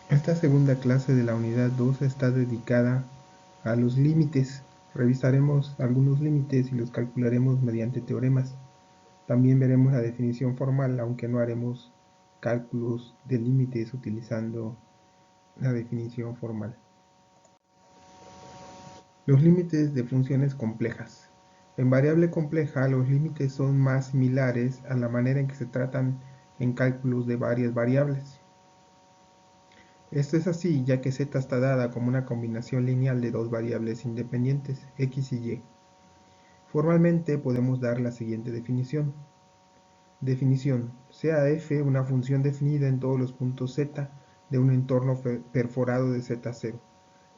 Esta segunda clase de la unidad 2 está dedicada a los límites. Revisaremos algunos límites y los calcularemos mediante teoremas. También veremos la definición formal, aunque no haremos cálculos de límites utilizando la definición formal. Los límites de funciones complejas. En variable compleja, los límites son más similares a la manera en que se tratan en cálculos de varias variables. Esto es así ya que z está dada como una combinación lineal de dos variables independientes, x y y. Formalmente podemos dar la siguiente definición. Definición: sea f una función definida en todos los puntos z de un entorno perforado de z0.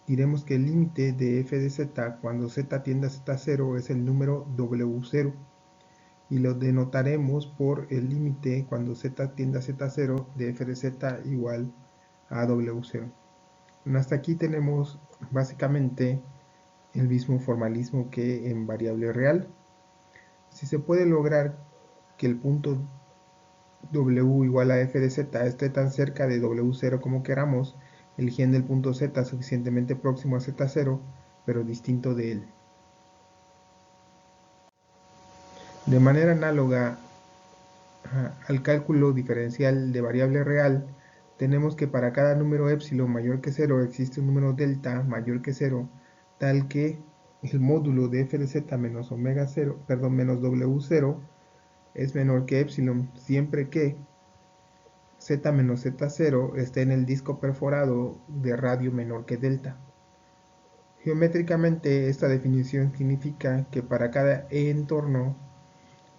Diremos que el límite de f de z cuando z tiende a z0 es el número w0 y lo denotaremos por el límite cuando z tiende a z0 de f de z igual a w0. Hasta aquí tenemos básicamente el mismo formalismo que en variable real. Si se puede lograr que el punto w igual a f de z esté tan cerca de w0 como queramos, eligiendo el punto z suficientemente próximo a z0, pero distinto de él. De manera análoga al cálculo diferencial de variable real, tenemos que para cada número epsilon mayor que 0 existe un número delta mayor que 0, tal que el módulo de f de z menos omega 0, menos w0 es menor que epsilon, siempre que z menos z0 esté en el disco perforado de radio menor que delta. Geométricamente, esta definición significa que para cada entorno,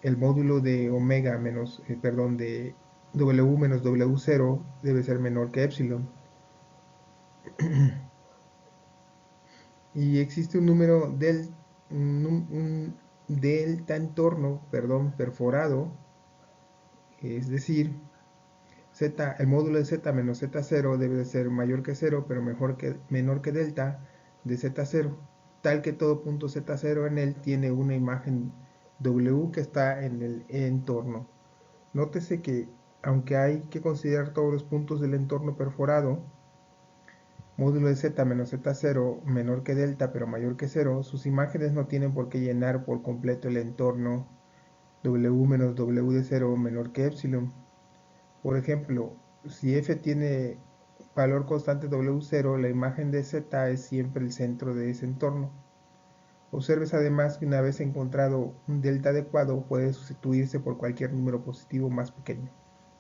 el módulo de omega menos, de w menos w0 debe ser menor que epsilon. Y existe un número un delta entorno, perforado, es decir, el módulo de z menos z0 debe de ser mayor que 0, pero menor que delta de z0, tal que todo punto z0 en él tiene una imagen w que está en el entorno. Nótese que, aunque hay que considerar todos los puntos del entorno perforado, módulo de z menos z0 menor que delta pero mayor que 0, sus imágenes no tienen por qué llenar por completo el entorno w menos w de 0 menor que epsilon. Por ejemplo, si f tiene valor constante w0, la imagen de z es siempre el centro de ese entorno. Observes además que una vez encontrado un delta adecuado puede sustituirse por cualquier número positivo más pequeño,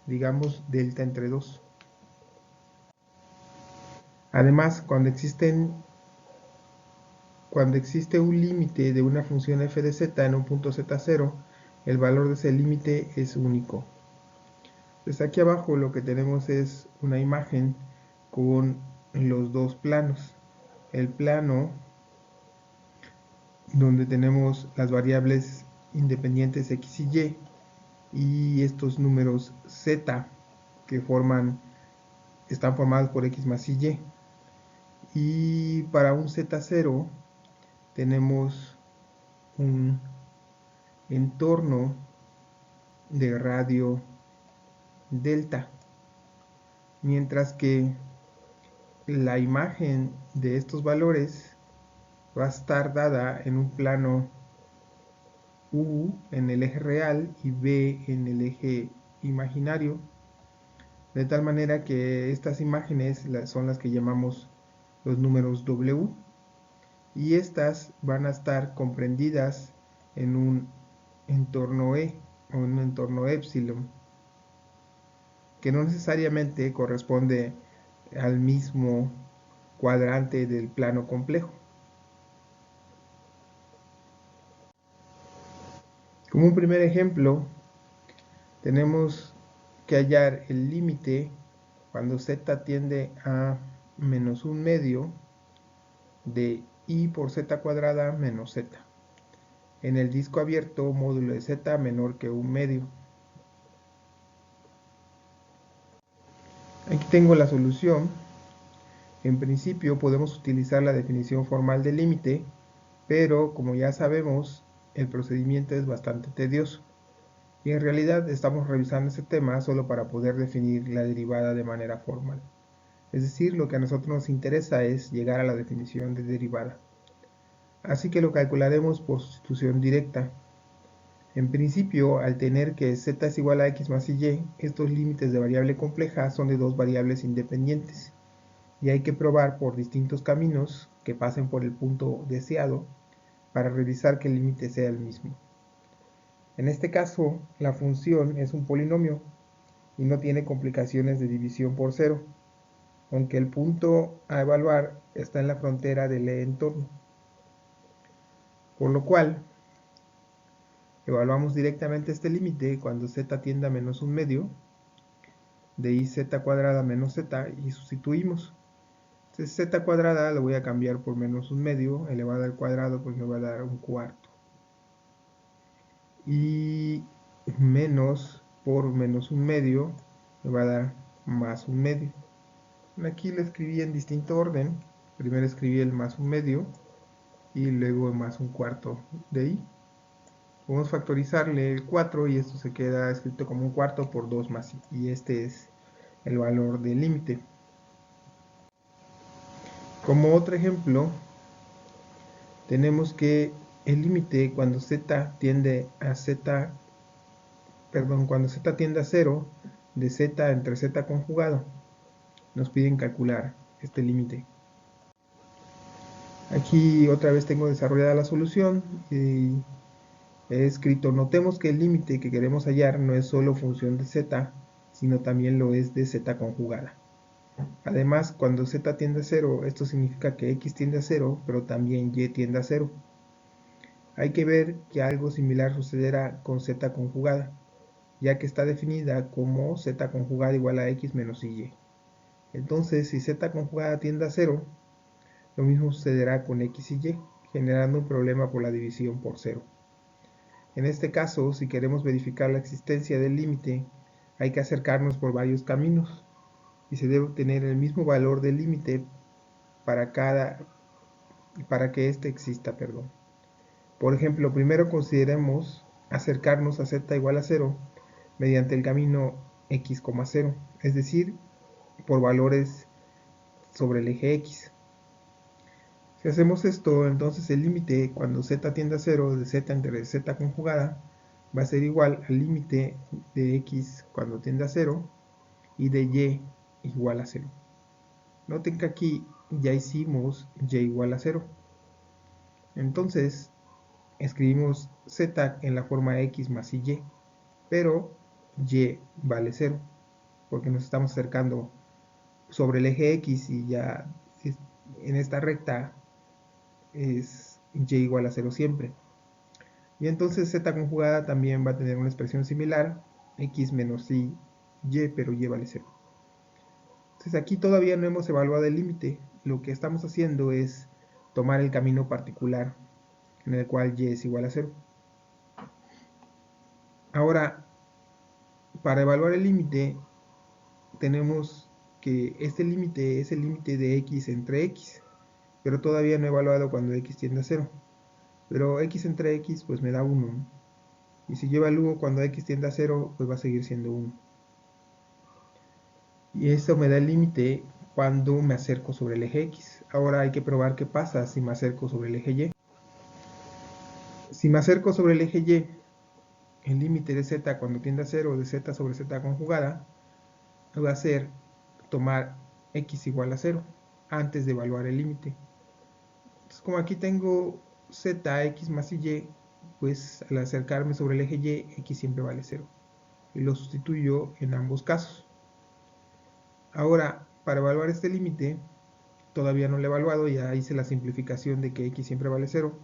digamos delta entre 2. Además, cuando existe un límite de una función f de z en un punto z0, el valor de ese límite es único. Desde aquí abajo lo que tenemos es una imagen con los dos planos. El plano donde tenemos las variables independientes x y estos números z que están formados por x más y. Y para un z0 tenemos un entorno de radio delta, mientras que la imagen de estos valores va a estar dada en un plano u en el eje real y b en el eje imaginario, de tal manera que estas imágenes son las que llamamos los números w, y estas van a estar comprendidas en un entorno e o en un entorno epsilon, que no necesariamente corresponde al mismo cuadrante del plano complejo. Como un primer ejemplo, tenemos que hallar el límite cuando z tiende a menos un medio de i por z cuadrada menos z. En el disco abierto, módulo de z menor que un medio. Aquí tengo la solución. En principio podemos utilizar la definición formal del límite, pero como ya sabemos, el procedimiento es bastante tedioso. Y en realidad estamos revisando este tema solo para poder definir la derivada de manera formal. Es decir, lo que a nosotros nos interesa es llegar a la definición de derivada. Así que lo calcularemos por sustitución directa. En principio, al tener que z es igual a x más y, estos límites de variable compleja son de dos variables independientes, y hay que probar por distintos caminos que pasen por el punto deseado para revisar que el límite sea el mismo. En este caso, la función es un polinomio y no tiene complicaciones de división por cero, aunque el punto a evaluar está en la frontera del entorno. Por lo cual, evaluamos directamente este límite cuando z tiende a menos un medio de iz cuadrada menos z y sustituimos. Entonces z cuadrada lo voy a cambiar por menos un medio elevado al cuadrado, pues me va a dar un cuarto. Y menos por menos un medio me va a dar más un medio. Aquí lo escribí en distinto orden. Primero escribí el más un medio y luego más un cuarto de i. Vamos a factorizarle el 4 y esto se queda escrito como un cuarto por 2 más i. Y este es el valor del límite. Como otro ejemplo, tenemos que el límite cuando z tiende a cuando z tiende a 0 de z entre z conjugado. Nos piden calcular este límite. Aquí otra vez tengo desarrollada la solución y he escrito, notemos que el límite que queremos hallar no es solo función de z, sino también lo es de z conjugada. Además, cuando z tiende a 0, esto significa que x tiende a 0, pero también y tiende a 0. Hay que ver que algo similar sucederá con z conjugada, ya que está definida como z conjugada igual a x menos y. Entonces, si z conjugada tiende a 0, lo mismo sucederá con x y y, generando un problema por la división por 0. En este caso, si queremos verificar la existencia del límite, hay que acercarnos por varios caminos y se debe obtener el mismo valor del límite para que éste exista. Por ejemplo, primero consideremos acercarnos a z igual a 0 mediante el camino x, 0, es decir, por valores sobre el eje x. Si hacemos esto, entonces el límite cuando z tiende a 0 de z entre z conjugada va a ser igual al límite de x cuando tiende a 0 y de y igual a 0. Noten que aquí ya hicimos y igual a 0. Entonces escribimos z en la forma x más y, pero y vale 0, porque nos estamos acercando sobre el eje x y ya en esta recta es y igual a 0 siempre. Y entonces z conjugada también va a tener una expresión similar, x menos y, pero y vale 0. Entonces aquí todavía no hemos evaluado el límite. Lo que estamos haciendo es tomar el camino particular en el cual y es igual a 0. Ahora, para evaluar el límite, tenemos que este límite es el límite de x entre x, pero todavía no he evaluado cuando x tiende a 0. Pero x entre x pues me da 1. Y si yo evalúo cuando x tiende a 0, pues va a seguir siendo 1. Y esto me da el límite cuando me acerco sobre el eje x. Ahora hay que probar qué pasa si me acerco sobre el eje y. Si me acerco sobre el eje y, el límite de z cuando tiende a 0 de z sobre z conjugada va a ser tomar x igual a 0 antes de evaluar el límite. Entonces, como aquí tengo z, x más y, pues al acercarme sobre el eje y, x siempre vale 0. Y lo sustituyo en ambos casos. Ahora, para evaluar este límite, todavía no lo he evaluado, ya hice la simplificación de que x siempre vale 0.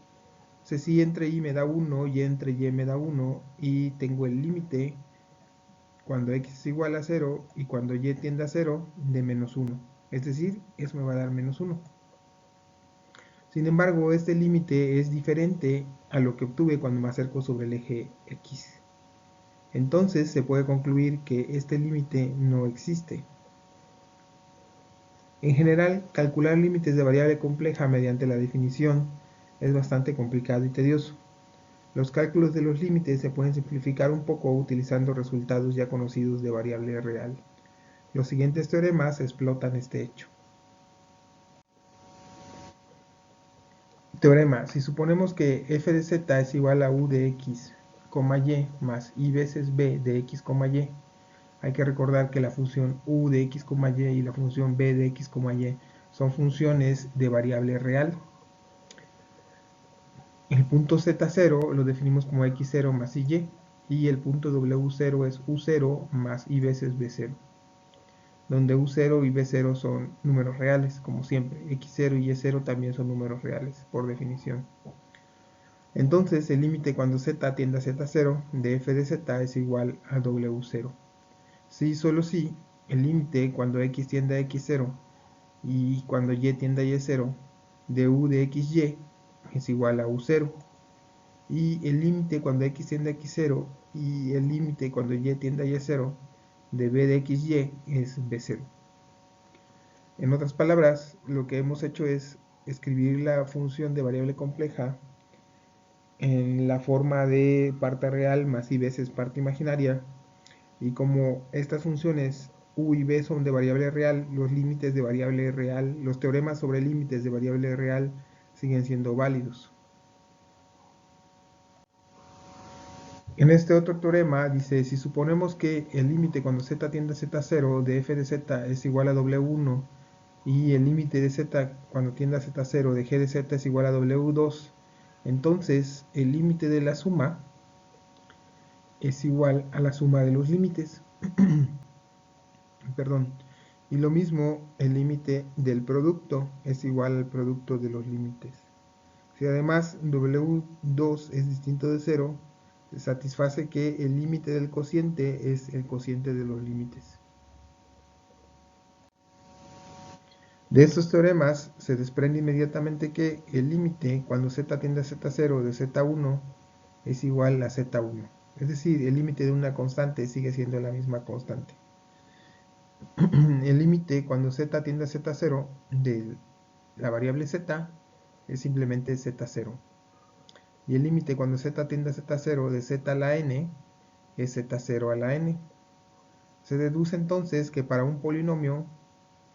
Entonces, si entre y me da 1 y entre y me da 1, y tengo el límite cuando x es igual a 0 y cuando y tiende a 0 de menos 1. Es decir, eso me va a dar menos 1. Sin embargo, este límite es diferente a lo que obtuve cuando me acerco sobre el eje x. Entonces se puede concluir que este límite no existe. En general, calcular límites de variable compleja mediante la definición es bastante complicado y tedioso. Los cálculos de los límites se pueden simplificar un poco utilizando resultados ya conocidos de variable real. Los siguientes teoremas explotan este hecho. Teorema: si suponemos que f de z es igual a u de x, y más i veces b de x, y, hay que recordar que la función u de x, y y la función b de x, y son funciones de variable real. El punto z0 lo definimos como x0 más y, y el punto w0 es u0 más i veces b0, donde u0 y b0 son números reales, como siempre. x0 y y0 también son números reales, por definición. Entonces, el límite cuando z tiende a z0 de f de z es igual a w0. Si y solo si, el límite cuando x tiende a x0 y cuando y tiende a y0 de u de xy es igual a u0. Y el límite cuando x tiende a x0 y el límite cuando y tiende a y0 de b de xy es b0. En otras palabras, lo que hemos hecho es escribir la función de variable compleja en la forma de parte real más i veces parte imaginaria, y como estas funciones u y b son de variable real, los límites de variable real, los teoremas sobre límites de variable real siguen siendo válidos. En este otro teorema dice: si suponemos que el límite cuando z tiende a z0 de f de z es igual a w1 y el límite de z cuando tiende a z0 de g de z es igual a w2, entonces el límite de la suma es igual a la suma de los límites. Perdón. Y lo mismo, el límite del producto es igual al producto de los límites. Si además w2 es distinto de 0, satisface que el límite del cociente es el cociente de los límites. De estos teoremas se desprende inmediatamente que el límite cuando z tiende a z0 de z1 es igual a z1. Es decir, el límite de una constante sigue siendo la misma constante. El límite cuando z tiende a z0 de la variable z es simplemente z0. Y el límite cuando z tiende a z0 de z a la n es z0 a la n. Se deduce entonces que para un polinomio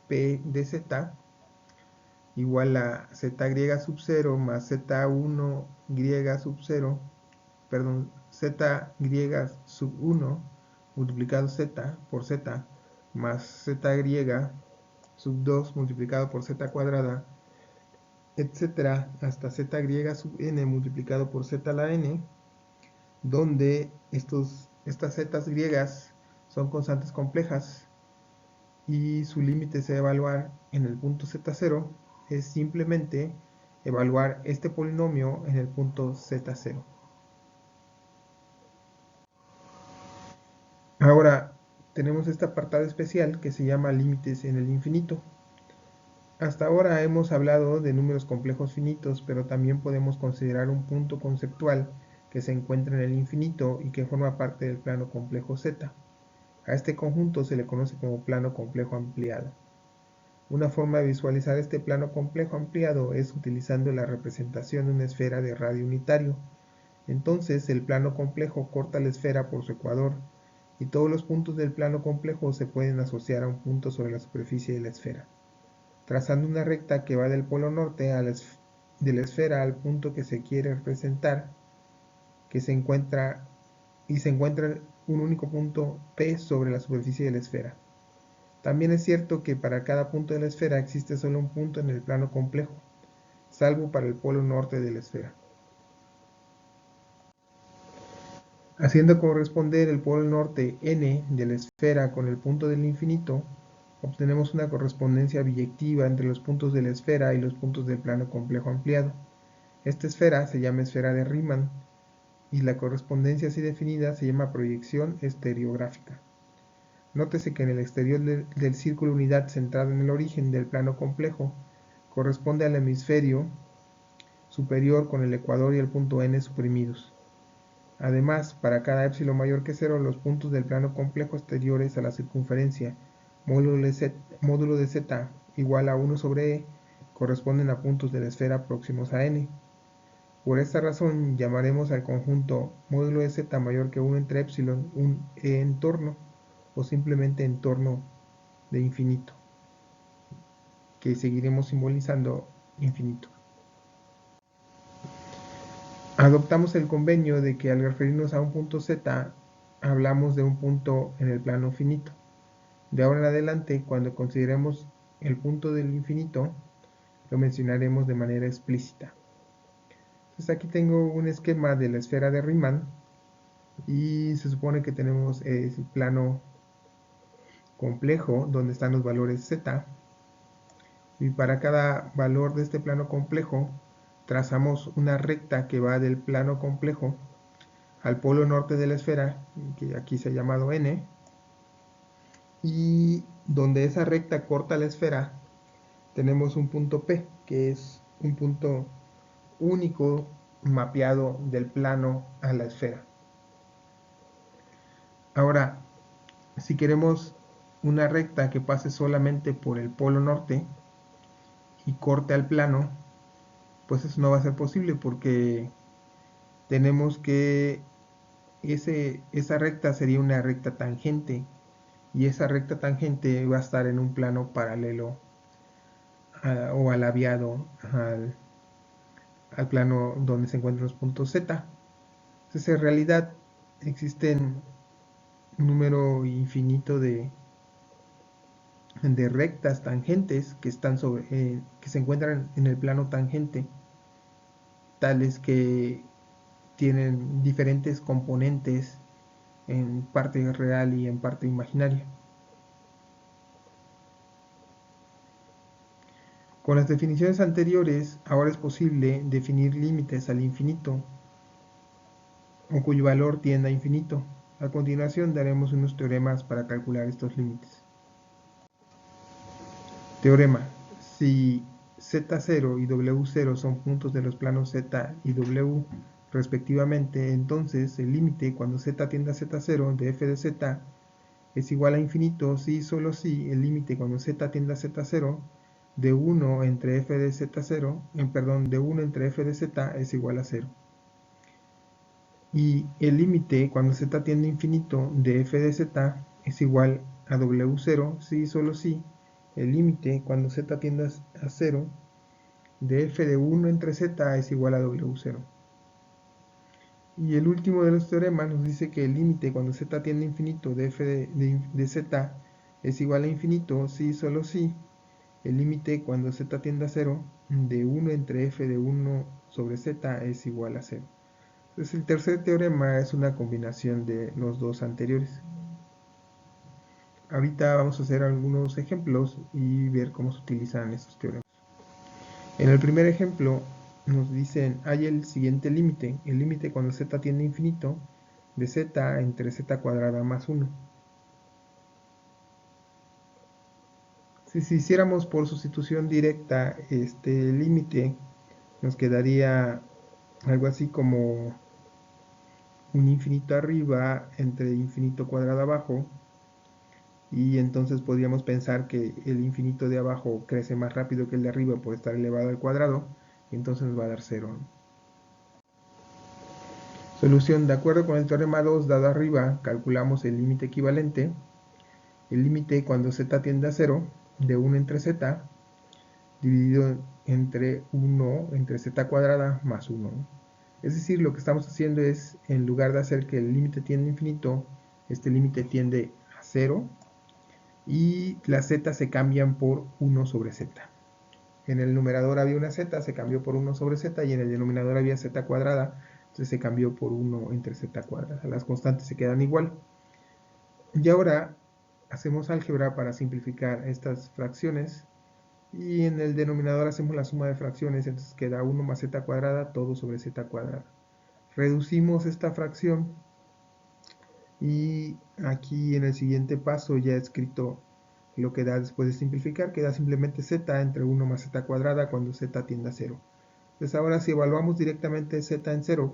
p de z igual a z' sub 0 más z1' sub 0, perdón, z' sub 1 multiplicado z por z más z' sub 2 multiplicado por z cuadrada, etcétera, hasta z' sub n multiplicado por z a la n, donde estas zetas griegas son constantes complejas y su límite se va a evaluar en el punto z0, es simplemente evaluar este polinomio en el punto z0. Ahora tenemos este apartado especial que se llama límites en el infinito. Hasta ahora hemos hablado de números complejos finitos, pero también podemos considerar un punto conceptual que se encuentra en el infinito y que forma parte del plano complejo Z. A este conjunto se le conoce como plano complejo ampliado. Una forma de visualizar este plano complejo ampliado es utilizando la representación de una esfera de radio unitario. Entonces, el plano complejo corta la esfera por su ecuador, y todos los puntos del plano complejo se pueden asociar a un punto sobre la superficie de la esfera, trazando una recta que va del polo norte de la esfera al punto que se quiere representar, que se encuentra un único punto P sobre la superficie de la esfera. También es cierto que para cada punto de la esfera existe solo un punto en el plano complejo, salvo para el polo norte de la esfera. Haciendo corresponder el polo norte n de la esfera con el punto del infinito, obtenemos una correspondencia biyectiva entre los puntos de la esfera y los puntos del plano complejo ampliado. Esta esfera se llama esfera de Riemann, y la correspondencia así definida se llama proyección estereográfica. Nótese que en el exterior del círculo unidad centrado en el origen del plano complejo corresponde al hemisferio superior con el ecuador y el punto n suprimidos. Además, para cada épsilon mayor que 0, los puntos del plano complejo exteriores a la circunferencia módulo de z igual a 1 sobre e corresponden a puntos de la esfera próximos a n. Por esta razón llamaremos al conjunto módulo de z mayor que 1 entre épsilon un e entorno, o simplemente entorno de infinito, que seguiremos simbolizando infinito. Adoptamos el convenio de que al referirnos a un punto z, hablamos de un punto en el plano finito. De ahora en adelante, cuando consideremos el punto del infinito, lo mencionaremos de manera explícita. Entonces aquí tengo un esquema de la esfera de Riemann y se supone que tenemos el plano complejo donde están los valores z, y para cada valor de este plano complejo trazamos una recta que va del plano complejo al polo norte de la esfera, que aquí se ha llamado n, y donde esa recta corta la esfera tenemos un punto P, que es un punto único mapeado del plano a la esfera. Ahora, si queremos una recta que pase solamente por el polo norte y corte al plano, pues eso no va a ser posible porque tenemos que esa recta sería una recta tangente, y esa recta tangente va a estar en un plano paralelo o alaviado al plano donde se encuentran los puntos Z. Entonces, en realidad existen un número infinito de rectas tangentes que están que se encuentran en el plano tangente, tales que tienen diferentes componentes en parte real y en parte imaginaria. Con las definiciones anteriores, ahora es posible definir límites al infinito o cuyo valor tienda a infinito. A continuación daremos unos teoremas para calcular estos límites. Teorema: si Z0 y W0 son puntos de los planos Z y W respectivamente, entonces el límite cuando Z tiende a Z0 de f de Z es igual a infinito si y solo si el límite cuando Z tiende a Z0 de 1 entre f de Z0, de 1 entre f de Z es igual a 0. Y el límite cuando Z tiende a infinito de f de Z es igual a W0 si y solo si el límite cuando Z tiende a 0 de f de 1 entre Z es igual a W0. Y el último de los teoremas nos dice que el límite cuando Z tiende a infinito de f de Z es igual a infinito si y solo si el límite cuando Z tiende a 0 de 1 entre f de 1 sobre Z es igual a 0. Entonces el tercer teorema es una combinación de los dos anteriores. Ahorita vamos a hacer algunos ejemplos y ver cómo se utilizan estos teoremas. En el primer ejemplo nos dicen, hay el siguiente límite, el límite cuando z tiende a infinito de z entre z cuadrada más 1. Si hiciéramos por sustitución directa este límite, nos quedaría algo así como un infinito arriba entre infinito cuadrado abajo, y entonces podríamos pensar que el infinito de abajo crece más rápido que el de arriba por estar elevado al cuadrado, y entonces nos va a dar 0. Solución: de acuerdo con el teorema 2 dado arriba, calculamos el límite equivalente. El límite cuando z tiende a 0 de 1 entre z dividido entre 1 entre z cuadrada más 1. Es decir, lo que estamos haciendo es, en lugar de hacer que el límite tiende a infinito, este límite tiende a 0 y las z se cambian por 1 sobre z. En el numerador había una z, se cambió por 1 sobre z, y en el denominador había z cuadrada, entonces se cambió por 1 entre z cuadrada. Las constantes se quedan igual. Y ahora hacemos álgebra para simplificar estas fracciones, y en el denominador hacemos la suma de fracciones, entonces queda 1 más z cuadrada todo sobre z cuadrada. Reducimos esta fracción y aquí en el siguiente paso ya he escrito lo que da después de simplificar, queda simplemente z entre 1 más z cuadrada cuando z tiende a 0. Entonces ahora si evaluamos directamente z en 0,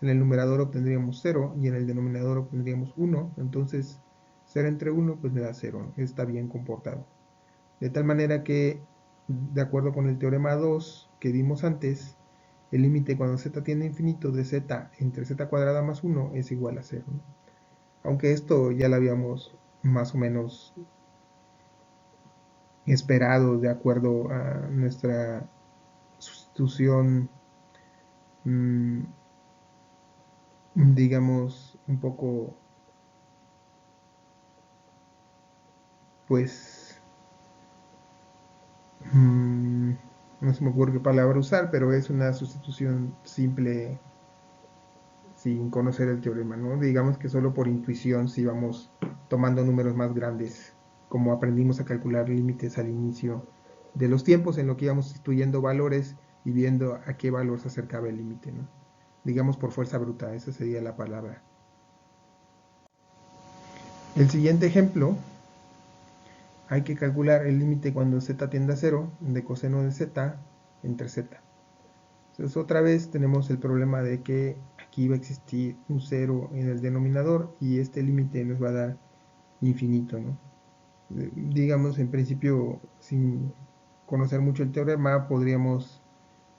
en el numerador obtendríamos 0 y en el denominador obtendríamos 1, entonces 0 entre 1 pues me da 0, está bien comportado. De tal manera que, de acuerdo con el teorema 2 que vimos antes, el límite cuando z tiende a infinito de z entre z cuadrada más 1 es igual a 0. Aunque esto ya lo habíamos más o menos esperado de acuerdo a nuestra sustitución, digamos, un poco, pues, no se me ocurre qué palabra usar, pero es una sustitución simple sin conocer el teorema, ¿no? Digamos que solo por intuición si vamos tomando números más grandes, como aprendimos a calcular límites al inicio de los tiempos, en lo que íbamos sustituyendo valores y viendo a qué valor se acercaba el límite, ¿no? Digamos por fuerza bruta, esa sería la palabra. El siguiente ejemplo, hay que calcular el límite cuando z tiende a 0 de coseno de z entre z. Entonces otra vez tenemos el problema de que aquí va a existir un 0 en el denominador y este límite nos va a dar infinito, ¿no? Digamos, en principio, sin conocer mucho el teorema, podríamos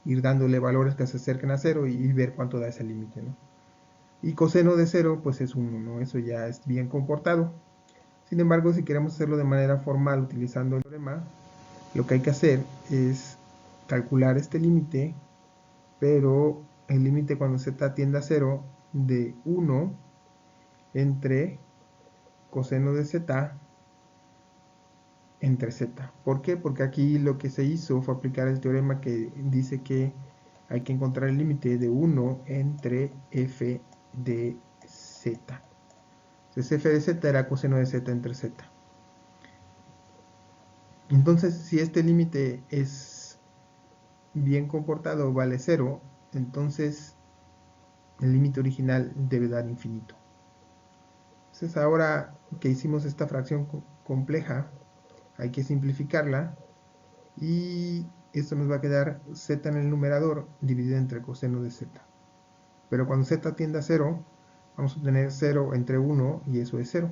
ir dándole valores que se acerquen a 0 y ver cuánto da ese límite, ¿no? Y coseno de 0, pues es 1, ¿no? Eso ya es bien comportado. Sin embargo, si queremos hacerlo de manera formal utilizando el teorema, lo que hay que hacer es calcular este límite, pero el límite cuando z tiende a 0 de 1 entre coseno de z entre z. ¿Por qué? Porque aquí lo que se hizo fue aplicar el teorema que dice que hay que encontrar el límite de 1 entre f de z. Entonces f de z era coseno de z entre z. Entonces, si este límite es bien comportado, vale 0, entonces el límite original debe dar infinito. Entonces, ahora que hicimos esta fracción compleja, hay que simplificarla y esto nos va a quedar z en el numerador dividido entre coseno de z. Pero cuando z tiende a 0, vamos a obtener 0 entre 1 y eso es 0.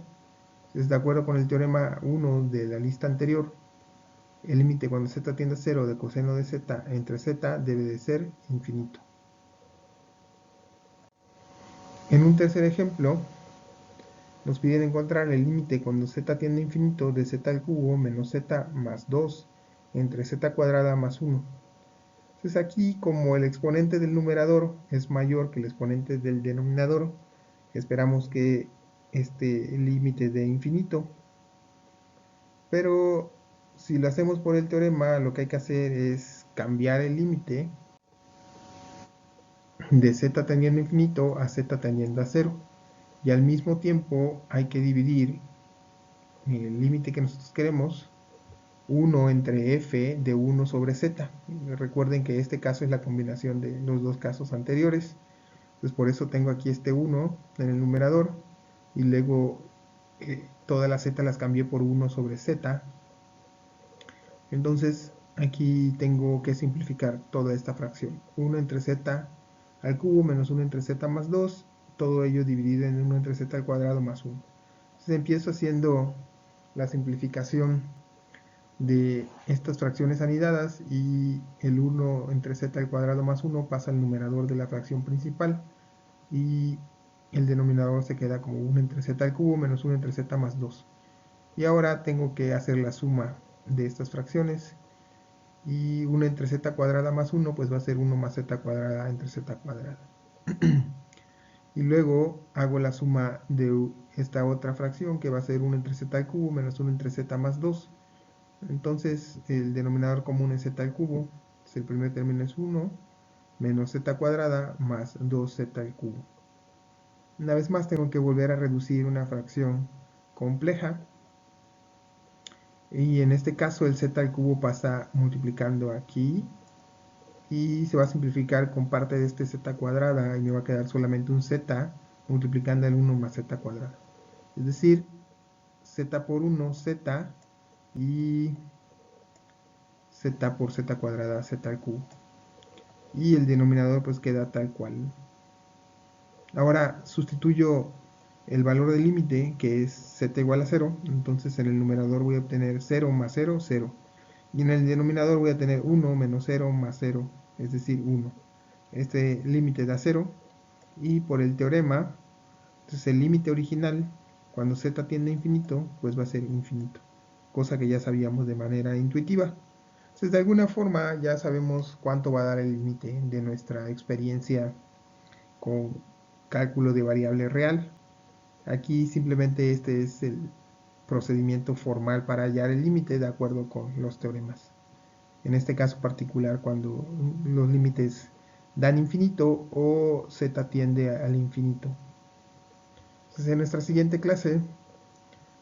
Entonces, de acuerdo con el teorema 1 de la lista anterior, el límite cuando z tiende a 0 de coseno de z entre z debe de ser infinito. En un tercer ejemplo, nos piden encontrar el límite cuando z tiende a infinito de z al cubo menos z más 2 entre z cuadrada más 1. Entonces aquí, como el exponente del numerador es mayor que el exponente del denominador, esperamos que este límite dé infinito. Pero si lo hacemos por el teorema, lo que hay que hacer es cambiar el límite de z tendiendo a infinito a z tendiendo a 0. Y al mismo tiempo hay que dividir el límite que nosotros queremos, 1 entre f de 1 sobre z. Recuerden que este caso es la combinación de los dos casos anteriores. Entonces por eso tengo aquí este 1 en el numerador y luego todas las z las cambié por 1 sobre z. Entonces aquí tengo que simplificar toda esta fracción. 1 entre z al cubo menos 1 entre z más 2, todo ello dividido en 1 entre z al cuadrado más 1. Entonces empiezo haciendo la simplificación de estas fracciones anidadas y el 1 entre z al cuadrado más 1 pasa al numerador de la fracción principal y el denominador se queda como 1 entre z al cubo menos 1 entre z más 2. Y ahora tengo que hacer la suma de estas fracciones y 1 entre z cuadrada más 1 pues va a ser 1 más z cuadrada entre z cuadrada. Y luego hago la suma de esta otra fracción que va a ser 1 entre z al cubo menos 1 entre z más 2. Entonces el denominador común es z al cubo, entonces el primer término es 1 menos z cuadrada más 2z al cubo. Una vez más tengo que volver a reducir una fracción compleja y en este caso el z al cubo pasa multiplicando aquí y se va a simplificar con parte de este z cuadrada y me va a quedar solamente un z multiplicando el 1 más z cuadrada. Es decir, z por 1, z y z por z cuadrada, z al cubo. Y el denominador pues queda tal cual. Ahora sustituyo el valor del límite, que es z igual a 0, entonces en el numerador voy a obtener 0 más 0, 0. Y en el denominador voy a tener 1 menos 0 más 0, es decir, 1. Este límite da 0 y por el teorema, entonces el límite original, cuando z tiende a infinito, pues va a ser infinito. cosa que ya sabíamos de manera intuitiva. Entonces, de alguna forma ya sabemos cuánto va a dar el límite de nuestra experiencia con cálculo de variable real. Aquí simplemente este es el procedimiento formal para hallar el límite de acuerdo con los teoremas. En este caso particular, cuando los límites dan infinito o z tiende al infinito. Entonces, en nuestra siguiente clase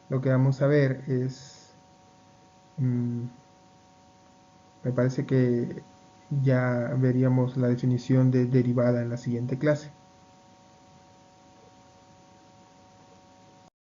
lo que vamos a ver es, me parece que ya veríamos la definición de derivada en la siguiente clase.